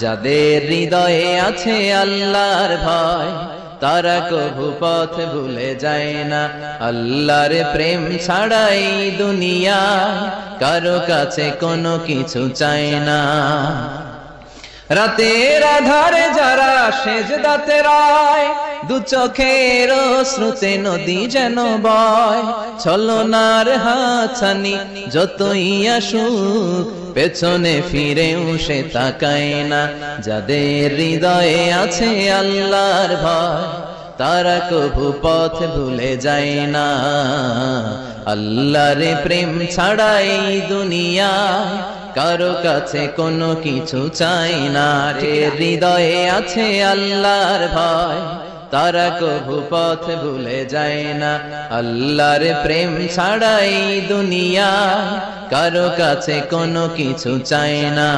যাদের হৃদয়ে আছে আল্লাহর ভয় তারা কভু পথ ভুলে যায় না। আল্লাহর প্রেম ছাড়াই দুনিয়া কারো কাছে কোনো কিছু চায় না। রাতের আধারে যারা সেজদাতে রয়, দু চোখের শ্রুতে নদী যেন বয়। ছলনার হাতছানি যতই আসুক পেছনে ফিরেও সে তাকায় না। যাদের হৃদয়ে আছে আল্লাহর ভয় তারা কভু পথ ভুলে যায় না। আল্লাহর প্রেম ছাড়াই দুনিয়া কারো কাছে কোনো কিছু চাই না। হৃদয়ে আছে আল্লাহর ভয় তারা কভু পথ ভুলে যায় না। আল্লাহর প্রেম ছাড়াই দুনিয়া কারো কাছে কোনো কিছু চাই না।